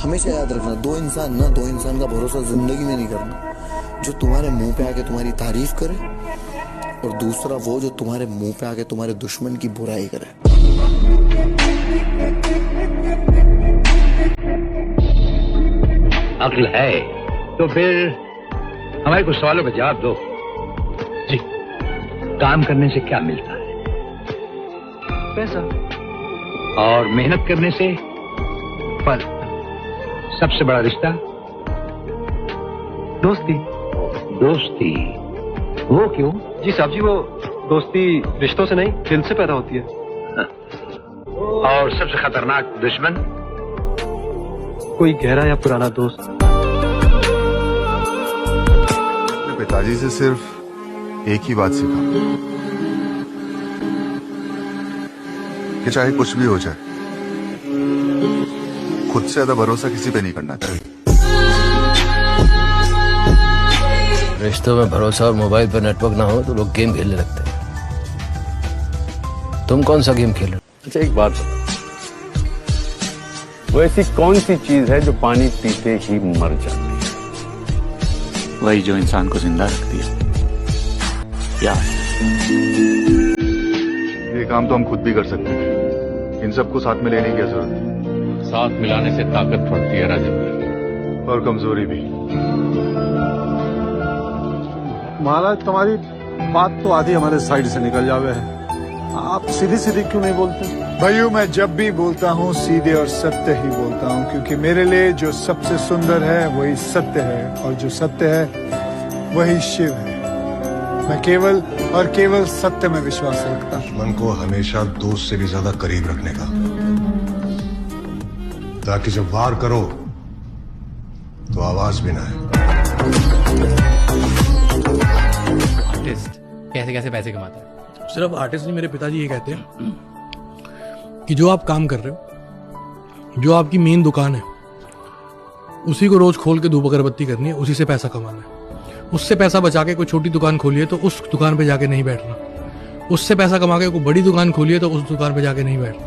हमेशा याद रखना, दो इंसान का भरोसा जिंदगी में नहीं करना। जो तुम्हारे मुंह पे आके तुम्हारी तारीफ करे, और दूसरा वो जो तुम्हारे मुंह पे आके तुम्हारे दुश्मन की बुराई करे। अक्ल है तो फिर हमारे कुछ सवालों का जवाब दो। जी, काम करने से क्या मिलता है? पैसा। और मेहनत करने से फल। सबसे बड़ा रिश्ता दोस्ती। दोस्ती? वो क्यों? जी साहब जी, वो दोस्ती रिश्तों से नहीं, दिल से पैदा होती है। और सबसे खतरनाक दुश्मन? कोई गहरा या पुराना दोस्त। पिताजी से सिर्फ एक ही बात सीखा कि चाहे कुछ भी हो जाए, खुद से ज्यादा भरोसा किसी पे नहीं करना चाहिए। रिश्तों में भरोसा और मोबाइल पर नेटवर्क ना हो तो लोग गेम खेलने लगते हैं। तुम कौन सा गेम खेल रहे हो? अच्छा एक बात बताओ, वो ऐसी कौन सी चीज है जो पानी पीते ही मर जाती है? वही जो इंसान को जिंदा रखती है। प्यार। ये काम तो हम खुद भी कर सकते हैं, इन सबको साथ में लेने की क्या जरूरत है? साथ मिलाने से ताकत बढ़ती है राजेंद्र, और कमजोरी भी। महाराज तुम्हारी बात तो आधी हमारे साइड से निकल जावे है, आप सीधी सीधी क्यों नहीं बोलते? भाइयों, मैं जब भी बोलता हूँ सीधे और सत्य ही बोलता हूँ, क्योंकि मेरे लिए जो सबसे सुंदर है वही सत्य है, और जो सत्य है वही शिव है। मैं केवल और केवल सत्य में विश्वास रखता हूँ। मन को हमेशा दोस्त से भी ज्यादा करीब रखने का, ताकि जब वार करो तो आवाज भी ना आए। आर्टिस्ट कैसे कैसे पैसे कमाता है? सिर्फ आर्टिस्ट नहीं, मेरे पिताजी ये कहते हैं कि जो आप काम कर रहे हो, जो आपकी मेन दुकान है, उसी को रोज खोल के धूप अगरबत्ती करनी है, उसी से पैसा कमाना है। उससे पैसा बचा के कोई छोटी दुकान खोलिए तो उस दुकान पे जाके नहीं बैठना। उससे पैसा कमा के कोई बड़ी दुकान खोलिए तो उस दुकान पे जाके नहीं बैठना।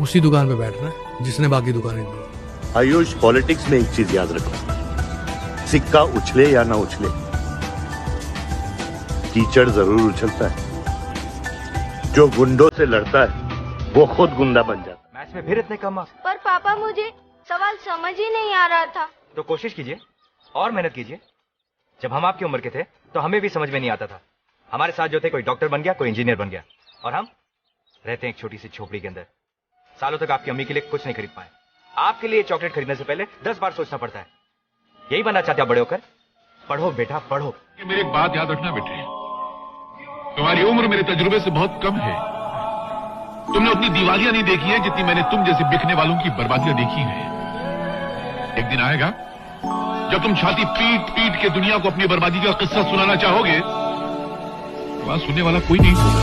उसी दुकान पे बैठना है जिसने बाकी दुकानें दी। आयुष, पॉलिटिक्स में एक चीज याद रखो, सिक्का उछले या ना उछले, कीचड़ जरूर उछलता है। जो गुंडों से लड़ता है वो खुद गुंडा बन जाता है। मैच में फिर इतने कम मार्क्स? पर पापा, मुझे सवाल समझ ही नहीं आ रहा था। तो कोशिश कीजिए और मेहनत कीजिए। जब हम आपकी उम्र के थे तो हमें भी समझ में नहीं आता था। हमारे साथ जो थे, कोई डॉक्टर बन गया, कोई इंजीनियर बन गया, और हम रहते हैं एक छोटी सी झोपड़ी के अंदर। सालों तक आपकी अम्मी के लिए कुछ नहीं खरीद पाए। आपके लिए चॉकलेट खरीदने से पहले 10 बार सोचना पड़ता है। यही बनना चाहते हो बड़े होकर? पढ़ो बेटा, पढ़ो। मेरी एक बात याद रखना बेटे, तुम्हारी उम्र मेरे तजुर्बे से बहुत कम है। तुमने उतनी दिवालियां नहीं देखी है जितनी मैंने तुम जैसे बिकने वालों की बर्बादियां देखी हैं। एक दिन आएगा जब तुम छाती पीट पीट के दुनिया को अपनी बर्बादी का किस्सा सुनाना चाहोगे, तो बात सुनने वाला कोई नहीं होगा।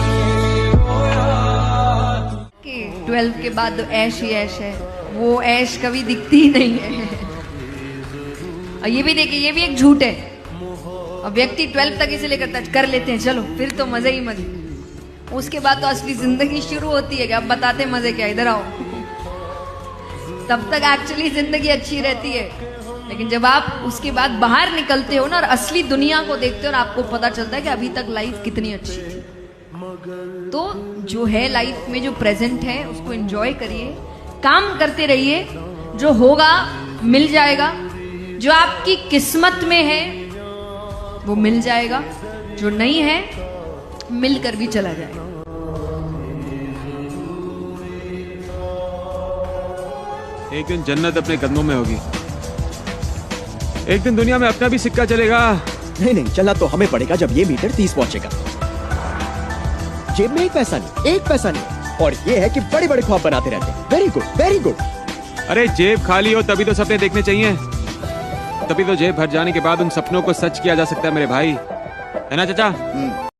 12 के बाद तो ऐश ही ऐश है, वो ऐश कभी दिखती ही नहीं है। और ये भी देखिए, ये भी एक झूठ है। अब व्यक्ति 12 तक इसे लेकर कर लेते हैं, चलो फिर तो मजे ही मजे। उसके बाद तो असली जिंदगी शुरू होती है कि अब बताते मजे क्या, इधर आओ। तब तक एक्चुअली जिंदगी अच्छी रहती है, लेकिन जब आप उसके बाद बाहर निकलते हो ना और असली दुनिया को देखते हो, और आपको पता चलता है कि अभी तक लाइफ कितनी अच्छी थी। तो जो है लाइफ में, जो प्रेजेंट है, उसको एंजॉय करिए, काम करते रहिए। जो होगा मिल जाएगा, जो आपकी किस्मत में है वो मिल जाएगा, जो नहीं है मिलकर भी चला जाएगा। एक दिन जन्नत अपने कदमों में होगी, एक दिन दुनिया में अपना भी सिक्का चलेगा। नहीं नहीं, चला तो हमें पड़ेगा जब ये मीटर 30 पहुंचेगा। जेब में एक पैसा नहीं, और ये है कि बड़े बड़े ख्वाब बनाते रहते हैं। Very good, very good. अरे जेब खाली हो तभी तो सपने देखने चाहिए, तभी तो जेब भर जाने के बाद उन सपनों को सच किया जा सकता है मेरे भाई, है ना चाचा?